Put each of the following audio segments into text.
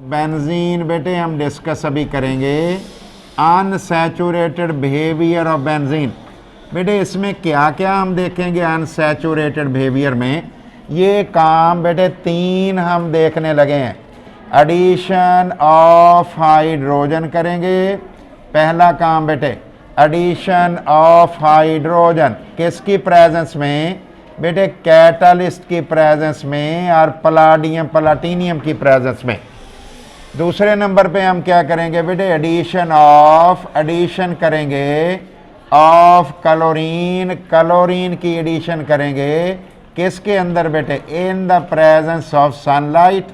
Benzene बेटे हम discuss अभी करेंगे, अनसैचुरेटेड बिहेवियर ऑफ बेंजीन। बेटे इसमें क्या क्या हम देखेंगे अनसैचुरेटेड बिहेवियर में, ये काम बेटे 3 हम देखने लगे हैं। एडिशन ऑफ हाइड्रोजन करेंगे, पहला काम बेटे एडिशन ऑफ हाइड्रोजन किसकी प्रेजेंस में बेटे, कैटलिस्ट की प्रेजेंस में और पलाडियम प्लाटिनियम की प्रेजेंस में। दूसरे नंबर पे हम क्या करेंगे बेटे, एडिशन करेंगे ऑफ क्लोरीन, क्लोरीन की एडिशन करेंगे किसके अंदर बेटे, in the presence of sunlight,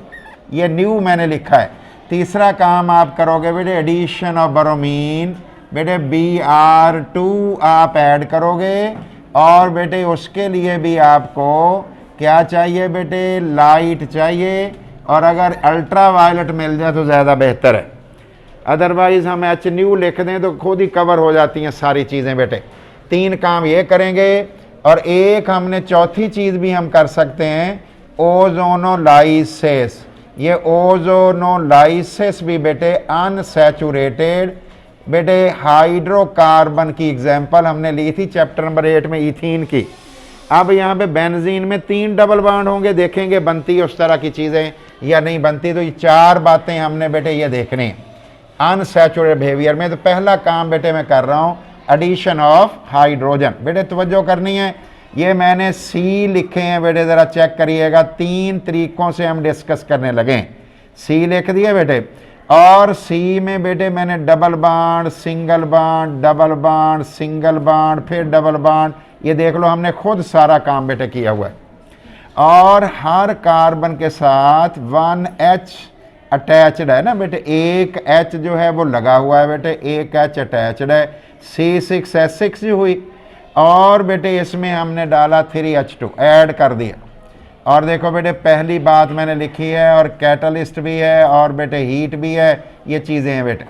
ये न्यू मैंने लिखा है। तीसरा काम आप करोगे बेटे एडिशन ऑफ ब्रोमीन, बेटे Br2 आप ऐड करोगे और बेटे उसके लिए भी आपको क्या चाहिए बेटे, लाइट चाहिए, और अगर अल्ट्रा वायलेट मिल जाए तो ज़्यादा बेहतर है, अदरवाइज़ हम एच न्यू लिख दें तो खुद ही कवर हो जाती हैं सारी चीज़ें बेटे। 3 काम ये करेंगे और एक हमने चौथी चीज़ भी हम कर सकते हैं, ओजोनोलाइसिस। ये ओजोनोलाइसिस भी बेटे अनसैचुरेटेड बेटे हाइड्रोकार्बन की एग्जाम्पल हमने ली थी चैप्टर नंबर 8 में इथीन की। अब यहाँ पे बेंजीन में 3 डबल बॉन्ड होंगे, देखेंगे बनती उस तरह की चीज़ें या नहीं बनती। तो ये 4 बातें हमने बेटे ये देखनी अनसैचुरेटेड बिहेवियर में। तो पहला काम बेटे मैं कर रहा हूँ एडिशन ऑफ हाइड्रोजन। बेटे तवज्जो करनी है, ये मैंने सी लिखे हैं बेटे, ज़रा चेक करिएगा। 3 तरीक़ों से हम डिस्कस करने लगे। सी लिख दिए बेटे, और सी में बेटे मैंने double bond, single bond, double bond, single bond, फिर डबल बॉन्ड, ये देख लो हमने खुद सारा काम बेटे किया हुआ है। और हर कार्बन के साथ 1H अटैच्ड है ना बेटे, एक H जो है वो लगा हुआ है बेटे, एक H अटैच्ड है, C6H6 हुई, और बेटे इसमें हमने डाला 3H2 ऐड कर दिया। और देखो बेटे पहली बात मैंने लिखी है, और कैटलिस्ट भी है और बेटे हीट भी है, ये चीज़ें हैं बेटे।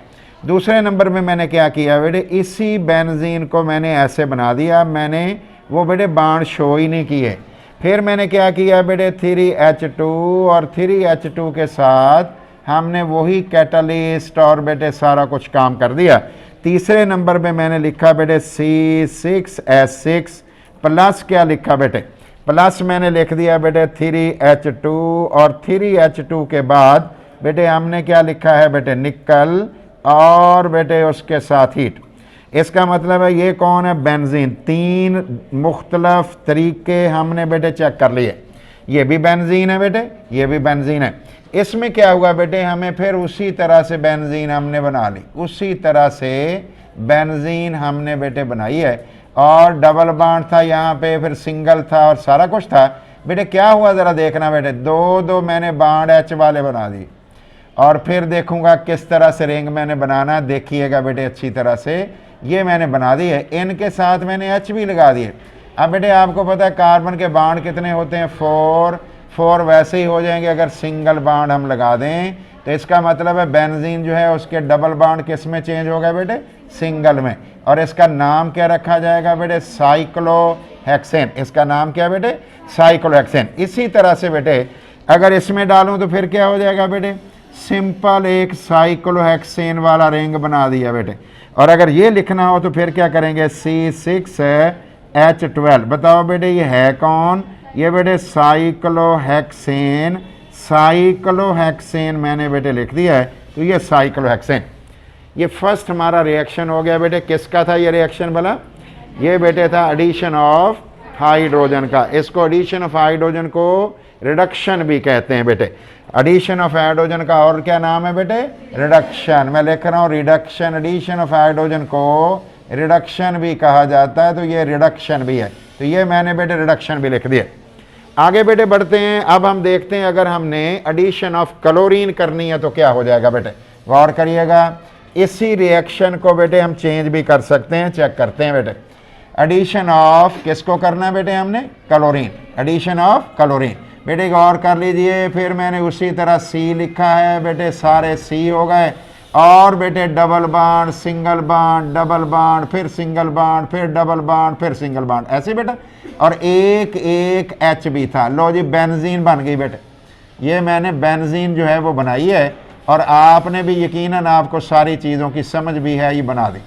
दूसरे नंबर में मैंने क्या किया बेटे, इसी बेंजीन को मैंने ऐसे बना दिया, मैंने वो बेटे बाण शो ही नहीं किए। फिर मैंने क्या किया बेटे, 3H2 और 3H2 के साथ हमने वही कैटलिस्ट और बेटे सारा कुछ काम कर दिया। तीसरे नंबर पे मैंने लिखा बेटे C6H6 प्लस, क्या लिखा बेटे, प्लस मैंने लिख दिया बेटे 3H2, और 3H2 के बाद बेटे हमने क्या लिखा है बेटे, निकल, और बेटे उसके साथ हीट। इसका मतलब है ये कौन है, बेंजीन। 3 मुख्तलफ तरीके हमने बेटे चेक कर लिए। ये भी बेंजीन है बेटे, ये भी बेंजीन है। इसमें क्या हुआ बेटे, हमें फिर उसी तरह से बेंजीन हमने बना ली, उसी तरह से बेंजीन हमने बेटे बनाई है। और डबल बॉन्ड था यहाँ पे, फिर सिंगल था और सारा कुछ था बेटे। क्या हुआ ज़रा देखना बेटे, 2 मैंने बॉन्ड H वाले बना दी, और फिर देखूंगा किस तरह से रिंग मैंने बनाना, देखिएगा बेटे अच्छी तरह से। ये मैंने बना दी है, इनके साथ मैंने H भी लगा दिए। अब बेटे आपको पता है कार्बन के बॉन्ड कितने होते हैं, 4 वैसे ही हो जाएंगे अगर सिंगल बॉन्ड हम लगा दें। तो इसका मतलब है बेंजीन जो है उसके डबल बॉन्ड किस में चेंज हो गए बेटे, सिंगल में। और इसका नाम क्या रखा जाएगा बेटे, साइक्लोहेक्सेन। इसका नाम क्या बेटे, साइक्लोहेक्सेन। इसी तरह से बेटे अगर इसमें डालूं तो फिर क्या हो जाएगा बेटे, सिंपल एक साइक्लोहेक्सेन वाला रिंग बना दिया बेटे। और अगर ये लिखना हो तो फिर क्या करेंगे, C6H12। बताओ बेटे ये है कौन, ये बेटे साइक्लोहेक्सेन। साइक्लोहेक्सेन मैंने बेटे लिख दिया है, तो ये साइक्लोहेक्सेन। ये फर्स्ट हमारा रिएक्शन हो गया बेटे। किसका था ये रिएक्शन भला, ये बेटे था एडिशन ऑफ हाइड्रोजन का। इसको एडिशन ऑफ हाइड्रोजन को रिडक्शन भी कहते हैं बेटे। एडिशन ऑफ हाइड्रोजन का और क्या नाम है बेटे, रिडक्शन। मैं लिख रहा हूँ रिडक्शन, एडिशन ऑफ हाइड्रोजन को रिडक्शन भी कहा जाता है, तो ये रिडक्शन भी है। तो ये मैंने बेटे रिडक्शन भी लिख दिया। आगे बेटे बढ़ते हैं। अब हम देखते हैं अगर हमने एडिशन ऑफ क्लोरीन करनी है तो क्या हो जाएगा बेटे, गौर करिएगा। इसी रिएक्शन को बेटे हम चेंज भी कर सकते हैं, चेक करते हैं बेटे। एडिशन ऑफ किसको करना है बेटे हमने, क्लोरीन। एडिशन ऑफ क्लोरीन बेटे गौर कर लीजिए। फिर मैंने उसी तरह सी लिखा है बेटे, सारे सी हो गए। और बेटे double bond, single bond, double bond, फिर सिंगल बॉन्ड, फिर डबल बॉन्ड, फिर सिंगल बॉन्ड, ऐसे बेटा। और एक H भी था। लो जी बेंजीन बन गई बेटे। ये मैंने बेंजीन जो है वो बनाई है। और आपने भी यकीनन आपको सारी चीज़ों की समझ भी है, ये बना दी।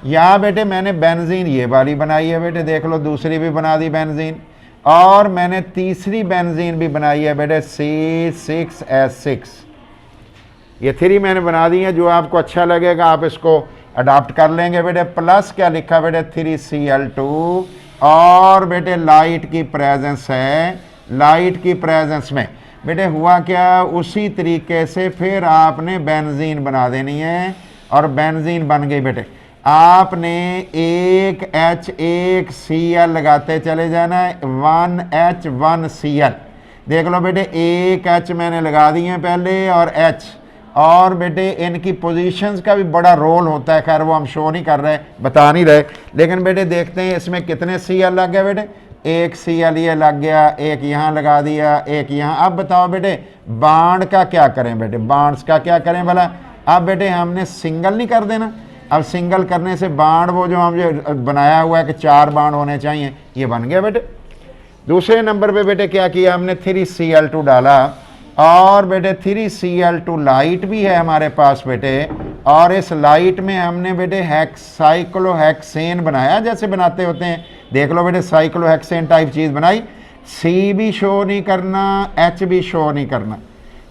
यहाँ बेटे मैंने बेंजीन ये वाली बनाई है बेटे, देख लो दूसरी भी बना दी बेंजीन, और मैंने तीसरी बेंजीन भी बनाई है बेटे C6H6। ये 3 मैंने बना दी है, जो आपको अच्छा लगेगा आप इसको अडॉप्ट कर लेंगे बेटे। प्लस क्या लिखा बेटे 3Cl2, और बेटे लाइट की प्रेजेंस है, लाइट की प्रेजेंस में बेटे हुआ क्या, उसी तरीके से फिर आपने बेंजीन बना देनी है, और बेंजीन बन गई बेटे। आपने एक H एक Cl लगाते चले जाना है, 1H 1Cl। देख लो बेटे एक H मैंने लगा दिए हैं पहले और H, और बेटे इनकी पोजीशंस का भी बड़ा रोल होता है, खैर वो हम शो नहीं कर रहे, बता नहीं रहे, लेकिन बेटे देखते हैं इसमें कितने Cl लग गए बेटे। एक Cl ये लग गया, एक यहाँ लगा दिया, एक यहाँ। अब बताओ बेटे बॉन्ड का क्या करें बेटे, बॉन्ड्स का क्या करें भला। अब बेटे हमने सिंगल नहीं कर देना, अब सिंगल करने से बॉन्ड वो जो हम जो बनाया हुआ है कि 4 बॉन्ड होने चाहिए, ये बन गया बेटे। दूसरे नंबर पे बेटे क्या किया हमने 3Cl2 डाला, और बेटे 3Cl2 लाइट भी है हमारे पास बेटे, और इस लाइट में हमने बेटे साइक्लोहेक्सेन बनाया, जैसे बनाते होते हैं। देख लो बेटे साइक्लोहेक्सेन टाइप चीज़ बनाई। C भी शो नहीं करना, H भी शो नहीं करना,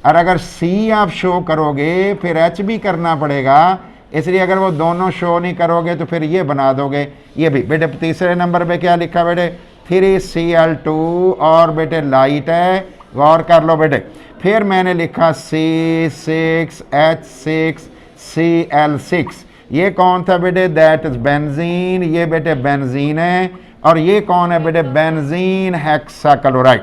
और अगर C आप शो करोगे फिर H भी करना पड़ेगा, इसलिए अगर वो दोनों शो नहीं करोगे तो फिर ये बना दोगे ये भी बेटे। तीसरे नंबर पे क्या लिखा बेटे 3Cl2, और बेटे लाइट है, गौर कर लो बेटे। फिर मैंने लिखा C6H6Cl6, ये कौन था बेटे, दैट इज बेंजीन, ये बेटे बेंजीन है, और ये कौन है बेटे, बेंजीन हेक्साक्लोराइड।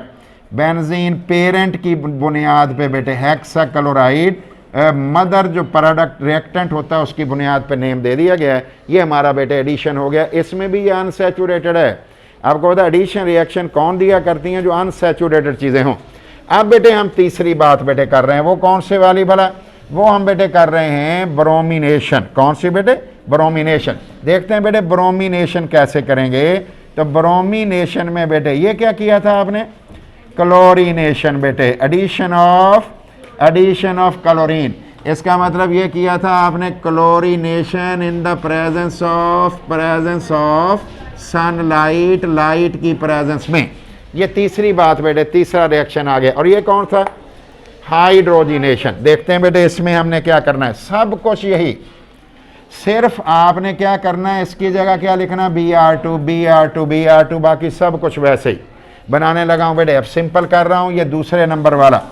बेंजीन पेरेंट की बुनियाद पे बेटे, हेक्साक्लोराइड मदर जो प्रोडक्ट रिएक्टेंट होता है उसकी बुनियाद पे नेम दे दिया गया है। ये हमारा बेटे एडिशन हो गया। इसमें भी ये अनसैचुरेटेड है। आपको पता है एडिशन रिएक्शन कौन दिया करती हैं, जो अनसैचुरेटेड चीज़ें हों। अब बेटे हम तीसरी बात बेटे कर रहे हैं, वो कौन से वाली भला, वो हम बेटे कर रहे हैं ब्रोमिनेशन। कौन सी बेटे, ब्रोमिनेशन। देखते हैं बेटे ब्रोमिनेशन कैसे करेंगे। तो ब्रोमिनेशन में बेटे ये क्या किया था आपने, क्लोरीनेशन बेटे, एडिशन ऑफ क्लोरीन। इसका मतलब ये किया था आपने chlorination in the presence of sunlight, light की प्रेजेंस में। ये तीसरी बात बेटे, तीसरा रिएक्शन आ गया। और ये कौन सा, हाइड्रोजिनेशन। देखते हैं बेटे इसमें हमने क्या करना है, सब कुछ यही, सिर्फ आपने क्या करना है, इसकी जगह क्या लिखना, Br2, बाकी सब कुछ वैसे ही बनाने लगा हूँ बेटे। अब सिंपल कर रहा हूँ, ये दूसरे नंबर वाला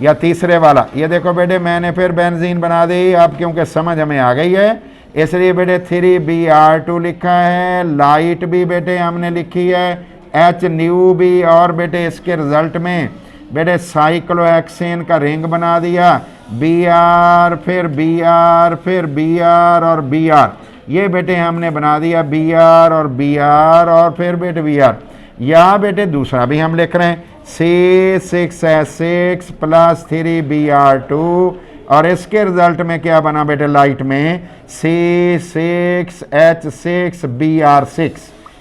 या तीसरे वाला। ये देखो बेटे मैंने फिर बेंजीन बना दी, अब क्योंकि समझ हमें आ गई है इसलिए बेटे 3Br2 लिखा है, लाइट भी बेटे हमने लिखी है, H न्यू भी, और बेटे इसके रिजल्ट में बेटे साइक्लोहेक्सेन का रिंग बना दिया, Br फिर Br फिर Br और Br। ये बेटे हमने बना दिया Br और Br और फिर बेटे Br। या बेटे दूसरा भी हम लिख रहे हैं C6H6 प्लस 3Br2, और इसके रिजल्ट में क्या बना बेटे, लाइट में C6H6Br6।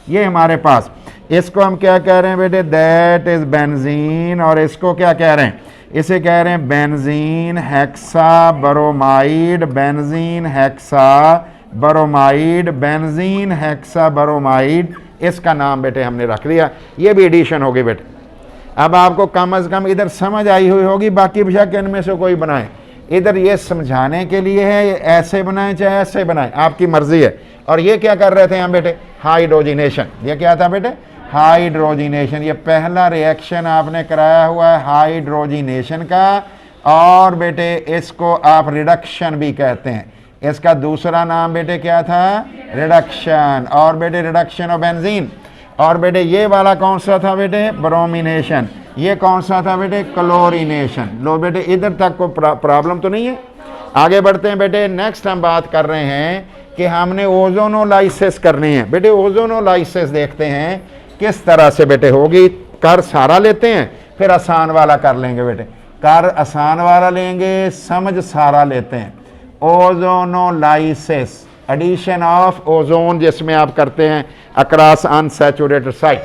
ये हमारे पास, इसको हम क्या कह रहे हैं बेटे, दैट इज बेंजीन, और इसको क्या कह रहे हैं, इसे कह रहे हैं बेंजीन हेक्साबरोमाइड, बेंजीन हेक्साबरोमाइड, बेंजीन हेक्साबरोमाइड, इसका नाम बेटे हमने रख दिया। ये भी एडिशन होगी बेटे। अब आपको कम से कम इधर समझ आई हुई होगी, बाकी बेशक इनमें से कोई बनाए। इधर ये समझाने के लिए है, ऐसे बनाए चाहे ऐसे बनाए, आपकी मर्जी है। और ये क्या कर रहे थे हम बेटे, हाइड्रोजिनेशन। ये क्या था बेटे, हाइड्रोजिनेशन। ये पहला रिएक्शन आपने कराया हुआ है हाइड्रोजिनेशन का, और बेटे इसको आप रिडक्शन भी कहते हैं। इसका दूसरा नाम बेटे क्या था, रिडक्शन, और बेटे रिडक्शन ऑफ बेंजीन। और बेटे ये वाला कौन सा था बेटे, ब्रोमिनेशन। ये कौन सा था बेटे, क्लोरीनेशन। लो बेटे इधर तक को प्रॉब्लम तो नहीं है। आगे बढ़ते हैं बेटे। नेक्स्ट हम बात कर रहे हैं कि हमने ओजोनोलाइसिस करनी है बेटे। ओजोनोलाइसिस देखते हैं किस तरह से बेटे होगी। कर सारा लेते हैं, फिर आसान वाला कर लेंगे बेटे। कर आसान वाला लेंगे, समझ सारा लेते हैं। ओजोनोलाइसिस, एडिशन ऑफ ओजोन, जिसमें आप करते हैं अक्रॉस अनसैचुरेटेड साइट।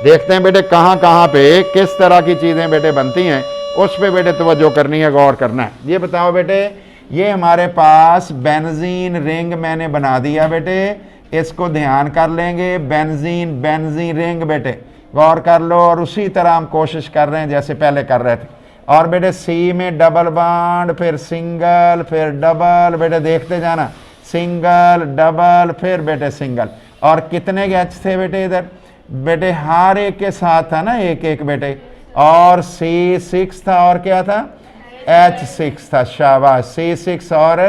देखते हैं बेटे कहाँ कहाँ पे किस तरह की चीज़ें बेटे बनती हैं, उस पे बेटे तवज्जो करनी है, गौर करना है। ये बताओ बेटे ये हमारे पास बेंजीन रिंग मैंने बना दिया बेटे, इसको ध्यान कर लेंगे। बेंजीन बेंजीन रिंग बेटे गौर कर लो, और उसी तरह हम कोशिश कर रहे हैं जैसे पहले कर रहे थे। और बेटे सी में डबल बॉन्ड, फिर सिंगल, फिर डबल, बेटे देखते जाना, सिंगल डबल फिर बेटे सिंगल। और कितने एच थे बेटे इधर, बेटे हर एक के साथ था ना एक एक बेटे, और C6 था और क्या था H6 था, शाबाश, C6 और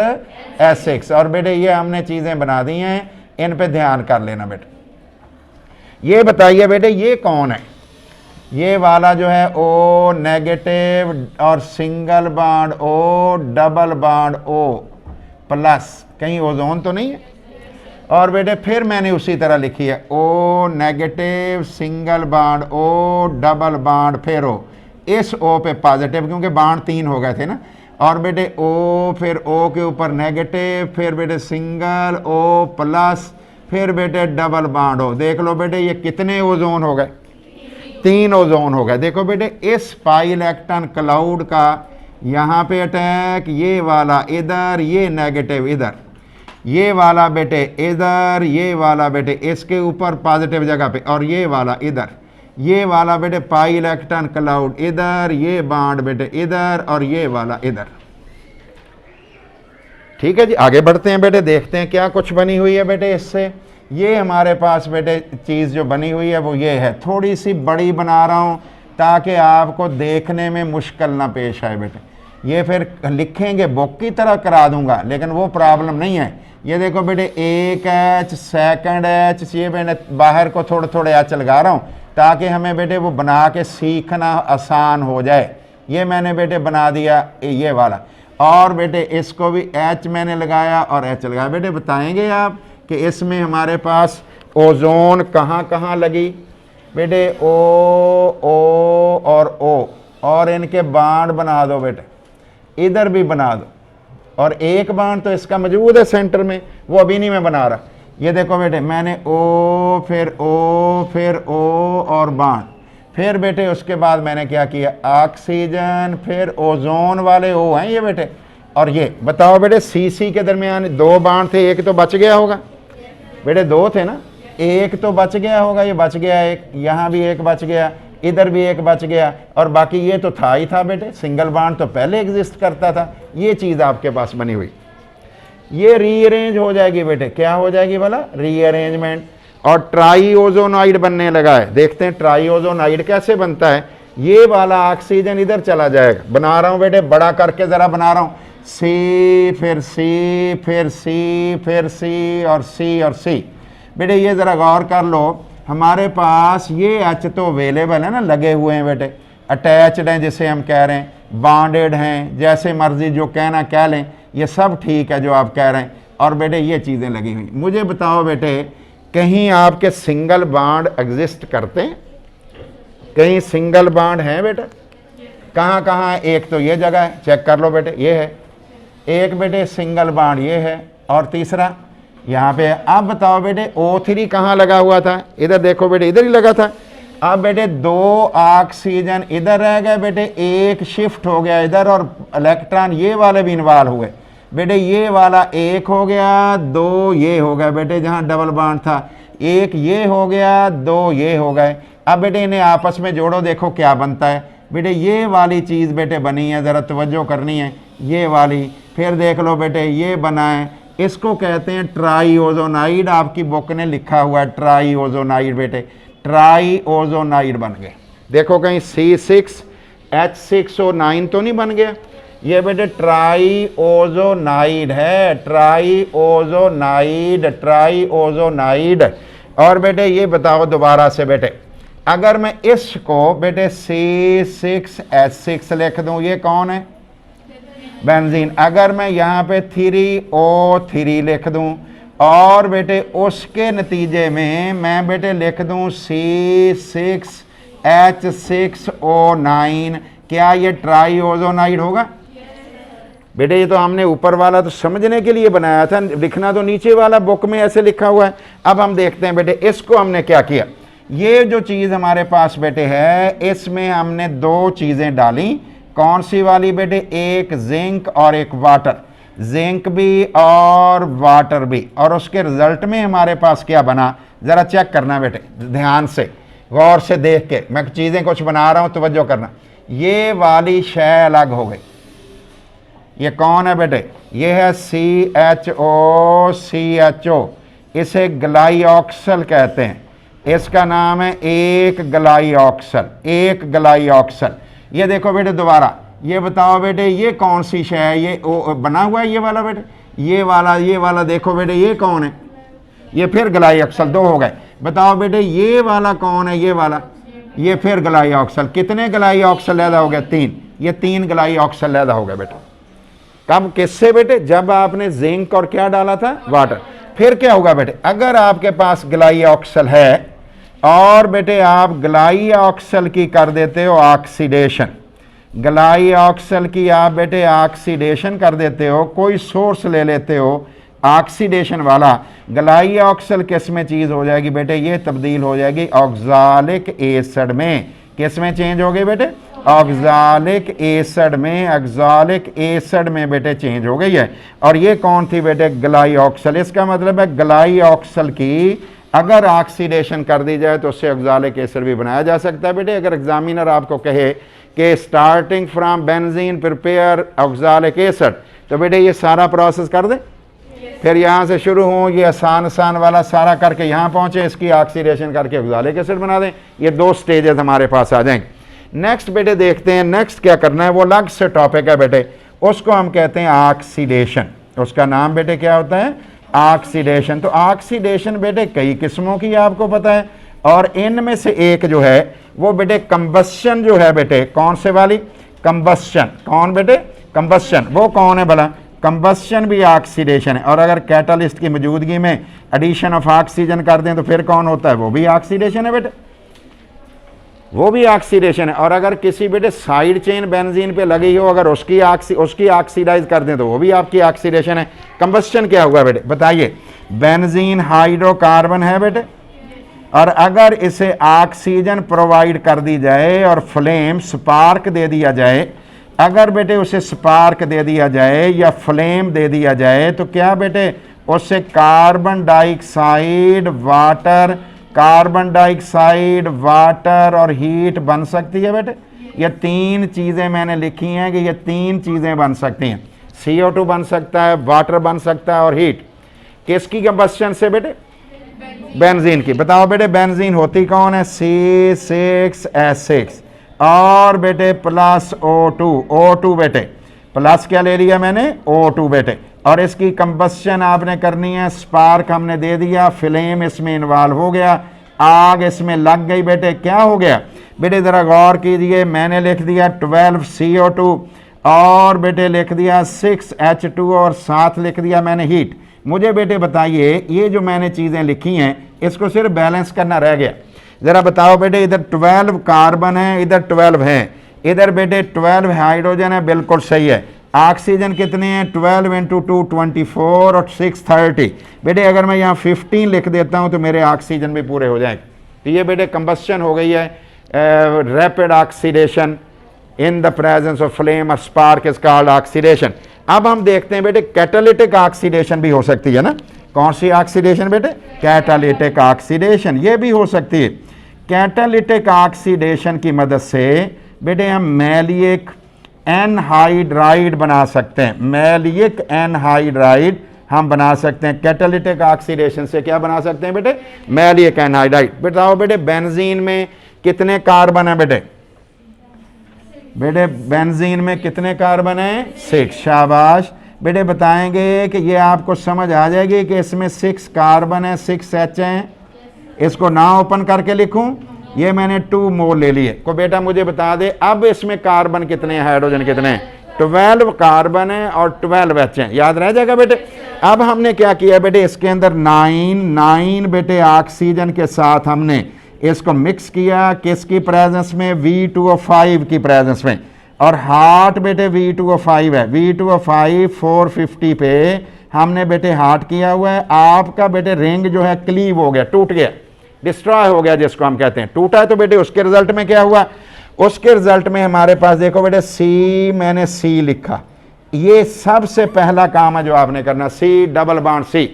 H6। और बेटे ये हमने चीज़ें बना दी हैं, इन पे ध्यान कर लेना बेटे। ये बताइए बेटे ये कौन है, ये वाला जो है O नेगेटिव और single bond O, double bond O plus, कहीं ओजोन तो नहीं है। और बेटे फिर मैंने उसी तरह लिखी है O negative single bond O double bond फिर O, इस O पे पॉजिटिव क्योंकि बॉन्ड 3 हो गए थे ना। और बेटे O, फिर O के ऊपर नेगेटिव, फिर बेटे सिंगल O प्लस, फिर बेटे डबल बॉन्ड O। देख लो बेटे ये कितने ओजोन हो गए, 3 ओजोन हो गए। देखो बेटे इस पाई इलेक्ट्रॉन क्लाउड का यहाँ पे अटैक, ये वाला इधर, ये नेगेटिव इधर, ये वाला बेटे इधर, ये वाला बेटे इसके ऊपर पॉजिटिव जगह पे, और ये वाला इधर, ये वाला बेटे पाई इलेक्ट्रॉन क्लाउड इधर, ये बॉन्ड बेटे इधर, और ये वाला इधर। ठीक है जी, आगे बढ़ते हैं बेटे, देखते हैं क्या कुछ बनी हुई है बेटे इससे। ये हमारे पास बेटे चीज़ जो बनी हुई है वो ये है, थोड़ी सी बड़ी बना रहा हूँ ताकि आपको देखने में मुश्किल ना पेश आए बेटे। ये फिर लिखेंगे बुक की तरह करा दूंगा, लेकिन वो प्रॉब्लम नहीं है। ये देखो बेटे एक एच, सेकंड एच, ये मैंने बाहर को थोड़े थोड़े एच लगा रहा हूँ ताकि हमें बेटे वो बना के सीखना आसान हो जाए। ये मैंने बेटे बना दिया ये वाला, और बेटे इसको भी एच मैंने लगाया और एच लगाया। बेटे बताएंगे आप कि इसमें हमारे पास ओजोन कहाँ कहाँ लगी बेटे, O और O, और इनके बाण बना दो बेटे, इधर भी बना दो। और एक बाण तो इसका मौजूद है सेंटर में, वो अभी नहीं मैं बना रहा। ये देखो बेटे मैंने O फिर O फिर O और बाण, फिर बेटे उसके बाद मैंने क्या किया, ऑक्सीजन, फिर ओजोन वाले O हैं ये बेटे। और ये बताओ बेटे CC के दरमियान 2 बाण थे, एक तो बच गया होगा बेटे, 2 थे ना, एक तो बच गया होगा, ये बच गया एक, यहाँ भी एक बच गया, इधर भी एक बच गया, और बाकी ये तो था ही था बेटे, सिंगल बॉन्ड तो पहले एग्जिस्ट करता था। ये चीज़ आपके पास बनी हुई, ये रीअरेंज हो जाएगी बेटे, क्या हो जाएगी भला, रीअरेंजमेंट। और ट्राईओजोनाइड बनने लगा है, देखते हैं ट्राईओजोनाइड कैसे बनता है। ये वाला ऑक्सीजन इधर चला जाएगा, बना रहा हूँ बेटे बड़ा करके ज़रा बना रहा हूँ, C फिर C फिर C फिर C और C और C। बेटे ये ज़रा गौर कर लो, हमारे पास ये एच तो अवेलेबल है ना, लगे हुए हैं बेटे, अटैच्ड हैं जिसे हम कह रहे हैं, बॉन्डेड हैं, जैसे मर्जी जो कहना कह लें, ये सब ठीक है जो आप कह रहे हैं। और बेटे ये चीज़ें लगी हुई, मुझे बताओ बेटे कहीं आपके सिंगल बॉन्ड एग्जिस्ट करते हैं, कहीं सिंगल बॉन्ड हैं बेटा, कहाँ कहाँ है, एक तो ये जगह है, चेक कर लो बेटे, ये है एक बेटे सिंगल बॉन्ड, ये है, और तीसरा यहाँ पे है। अब बताओ बेटे O3 कहाँ लगा हुआ था, इधर देखो बेटे, इधर ही लगा था। अब बेटे 2 ऑक्सीजन इधर रह गए बेटे, एक शिफ्ट हो गया इधर, और इलेक्ट्रॉन ये वाले भी इन्वॉल्व हुए बेटे, ये वाला एक हो गया, 2 ये हो गए बेटे, जहाँ डबल बॉन्ड था, एक ये हो गया, 2 ये हो गए। अब बेटे इन्हें आपस में जोड़ो, देखो क्या बनता है बेटे, ये वाली चीज़ बेटे बनी है, ज़रा तवज्जो करनी है, ये वाली। फिर देख लो बेटे ये बना है, इसको कहते हैं ट्राईओजोनाइड, आपकी बुक ने लिखा हुआ है ट्राईओजोनाइड बेटे, ट्राईओजोनाइड बन गए। देखो कहीं C6 H6O9 तो नहीं बन गया, ये बेटे ट्राईओजोनाइड है, ट्राईओजोनाइड, ट्राईओजोनाइड। और बेटे ये बताओ दोबारा से बेटे, अगर मैं इसको बेटे C6H6 लिख दूं, ये कौन है, बेंजीन। अगर मैं यहाँ पे 3O3 लिख दूं, और बेटे उसके नतीजे में मैं बेटे लिख दूं C6H6O9, क्या ये ट्राईओजोनाइड होगा बेटे? ये तो हमने ऊपर वाला तो समझने के लिए बनाया था, लिखना तो नीचे वाला बुक में ऐसे लिखा हुआ है। अब हम देखते हैं बेटे इसको हमने क्या किया, ये जो चीज़ हमारे पास बेटे है, इसमें हमने 2 चीज़ें डाली। कौन सी वाली बेटे? एक जिंक और एक वाटर। जिंक भी और वाटर भी, और उसके रिजल्ट में हमारे पास क्या बना, ज़रा चेक करना बेटे ध्यान से, गौर से देख के, मैं चीज़ें कुछ बना रहा हूँ, तवज्जो करना। ये वाली शय अलग हो गई, ये कौन है बेटे, ये है CHO, इसे ग्लाइऑक्सल कहते हैं, इसका नाम है एक ग्लाइऑक्सल। ये देखो बेटे दोबारा, ये बताओ बेटे ये कौन सी शय है, ये बना हुआ है ये वाला बेटे, ये वाला देखो बेटे ये कौन है, ये फिर ग्लाइऑक्सल, दो हो गए। बताओ बेटे ये वाला कौन है, ये वाला, ये फिर ग्लाइऑक्सल, कितने ग्लाइऑक्सल पैदा हो गए, 3, ये 3 ग्लाइऑक्सल पैदा हो गए बेटे। कब, किससे बेटे, जब आपने जिंक और क्या डाला था, वाटर। फिर क्या होगा बेटे, अगर आपके पास ग्लाइऑक्सल है और बेटे आप ग्लाइऑक्सल की कर देते हो ऑक्सीडेशन, ग्लाइऑक्सल की आप बेटे ऑक्सीडेशन कर देते हो, कोई सोर्स ले लेते हो ऑक्सीडेशन वाला, ग्लाइऑक्सल किस में चीज़ हो जाएगी बेटे, ये तब्दील हो जाएगी ऑक्सालिक एसिड में। किस में चेंज हो गई बेटे, ऑक्सालिक एसिड में बेटे चेंज हो गई है। और ये कौन थी बेटे, ग्लाइऑक्सल। इसका मतलब है ग्लाइऑक्सल की अगर ऑक्सीडेशन कर दी जाए तो उससे ऑक्सालिक एसिड भी बनाया जा सकता है बेटे। अगर एग्जामिनर आपको कहे कि starting from benzene prepare oxalic acid, तो बेटे ये सारा प्रोसेस कर दे, फिर यहाँ से शुरू हो, ये आसान वाला सारा करके यहाँ पहुँचे, इसकी ऑक्सीडेशन करके ऑक्सालिक एसिड बना दें। ये 2 स्टेजेस हमारे पास आ जाएंगे। नेक्स्ट बेटे देखते हैं, नेक्स्ट क्या करना है, वो अलग से टॉपिक है बेटे, उसको हम कहते हैं ऑक्सीडेशन। उसका नाम बेटे क्या होता है, ऑक्सीडेशन। तो ऑक्सीडेशन बेटे कई किस्मों की आपको पता है, और इनमें से एक जो है वो बेटे कंबस्शन जो है बेटे, कौन से वाली, कंबस्शन। कौन बेटे, कंबस्शन। वो कौन है भला, कंबस्शन भी ऑक्सीडेशन है। और अगर कैटालिस्ट की मौजूदगी में एडिशन ऑफ ऑक्सीजन कर दें तो फिर कौन होता है, वो भी ऑक्सीडेशन है बेटे, वो भी ऑक्सीडेशन है। और अगर किसी बेटे साइड चेन बेंजीन पे लगी हो, अगर उसकी ऑक्सीडाइज कर दें तो वो भी आपकी ऑक्सीडेशन है। कंबस्शन क्या हुआ बेटे, बताइए। बेंजीन हाइड्रोकार्बन है बेटे, और अगर इसे ऑक्सीजन प्रोवाइड कर दी जाए और फ्लेम स्पार्क दे दिया जाए, अगर बेटे उसे स्पार्क दे दिया जाए या फ्लेम दे दिया जाए, तो क्या बेटे उससे कार्बन डाइऑक्साइड, वाटर और हीट बन सकती है बेटे। ये 3 चीज़ें मैंने लिखी हैं कि ये 3 चीज़ें बन सकती हैं, CO2 बन सकता है, वाटर बन सकता है और हीट। किसकी कंबस्शन से बेटे, बेंजीन की। बताओ बेटे बेंजीन होती कौन है, C6H6 और बेटे प्लस O2 बेटे, प्लस क्या ले लिया मैंने, O2 बेटे। और इसकी कंबस्शन आपने करनी है, स्पार्क हमने दे दिया, फ्लेम इसमें इन्वॉल्व हो गया, आग इसमें लग गई बेटे, क्या हो गया बेटे, ज़रा गौर कीजिए। मैंने लिख दिया 12 CO2 और बेटे लिख दिया 6H2 और साथ लिख दिया मैंने हीट। मुझे बेटे बताइए, ये जो मैंने चीज़ें लिखी हैं इसको सिर्फ बैलेंस करना रह गया। ज़रा बताओ बेटे, इधर 12 कार्बन है, इधर 12 है, इधर बेटे 12 हाइड्रोजन है, बिल्कुल सही है। ऑक्सीजन कितने हैं, 12 × 2 24 और 6 30। बेटे अगर मैं यहाँ 15 लिख देता हूँ तो मेरे ऑक्सीजन भी पूरे हो जाएंगे। तो ये बेटे कंबस्शन हो गई है, rapid oxidation in the presence of flame और स्पार्क इज कॉल्ड ऑक्सीडेशन। अब हम देखते हैं बेटे कैटालिटिक ऑक्सीडेशन भी हो सकती है ना। कौन सी ऑक्सीडेशन बेटे, कैटालिटिक ऑक्सीडेशन, ये भी हो सकती है। कैटालिटिक ऑक्सीडेशन की मदद से बेटे हम मैलिक एनहाइड्राइड बना सकते हैं, मैलिक एनहाइड्राइड हम बना सकते हैं। कैटालिटिक ऑक्सीडेशन से क्या बना सकते हैं बेटे, मैलिक एनहाइड्राइड। बताओ बेटे बेंजीन में कितने कार्बन है बेटे, बेटे बेंजीन में कितने कार्बन हैं, 6। शाबाश बेटे, बताएंगे कि ये आपको समझ आ जाएगी कि इसमें 6 कार्बन है, 6H हैं। इसको ना ओपन करके लिखूं, ये मैंने 2 मोल ले लिए। को बेटा मुझे बता दे अब इसमें कार्बन कितने हैं, हाइड्रोजन कितने हैं, 12 कार्बन है और 12H हैं। याद रह जाएगा बेटे। अब हमने क्या किया बेटे, इसके अंदर 9 बेटे ऑक्सीजन के साथ हमने इसको मिक्स किया, किसकी प्रेजेंस में, V2O5 की प्रेजेंस में। और हार्ट बेटे V2O5 है, V2O5 450 पे हमने बेटे हार्ट किया हुआ है। आपका बेटे रिंग जो है क्लीव हो गया, टूट गया, डिस्ट्रॉय हो गया जिसको हम कहते हैं, टूटा है। तो बेटे उसके रिजल्ट में क्या हुआ, उसके रिजल्ट में हमारे पास देखो बेटे मैंने C लिखा, ये सबसे पहला काम है जो आपने करना, C double bond C,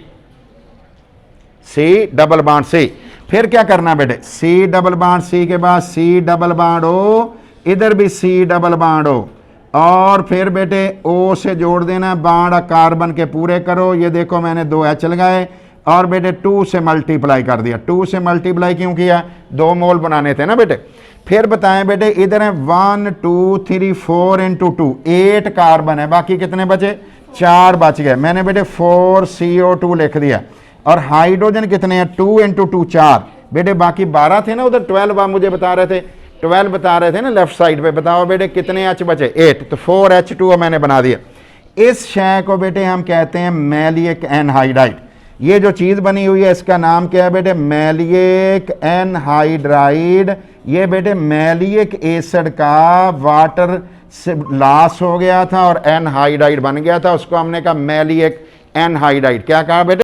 C double bond C. फिर क्या करना बेटे, सी डबल बॉन्ड सी के बाद सी डबल बॉन्ड ओ, इधर भी सी डबल बॉन्ड ओ, और फिर बेटे ओ से जोड़ देना, बॉन्ड कार्बन के पूरे करो। ये देखो मैंने 2 H लगाए और बेटे 2 से मल्टीप्लाई कर दिया। 2 से मल्टीप्लाई क्यों किया, 2 मोल बनाने थे ना बेटे। फिर बताएं बेटे, इधर है 1 2 3 4 इंटू 2, 8 कार्बन है, बाकी कितने बचे, 4 बच गए। मैंने बेटे 4 CO2 लिख दिया। और हाइड्रोजन कितने हैं, 2 इंटू 2 4, बेटे बाकी 12 थे ना, उधर 12 आप मुझे बता रहे थे, 12 बता रहे थे ना लेफ्ट साइड पे। बताओ बेटे कितने H बचे, 8, तो 4H2 मैंने बना दिया। इस शय को बेटे हम कहते हैं मैलिक एनहाइड्राइड। ये जो चीज़ बनी हुई है इसका नाम क्या है बेटे, मैलिक एनहाइड्राइड। ये बेटे मैलिक एसिड का वाटर से लॉस हो गया था और एनहाइड्राइड बन गया था, उसको हमने कहा मैलिक एनहाइड्राइड। क्या कहा बेटे,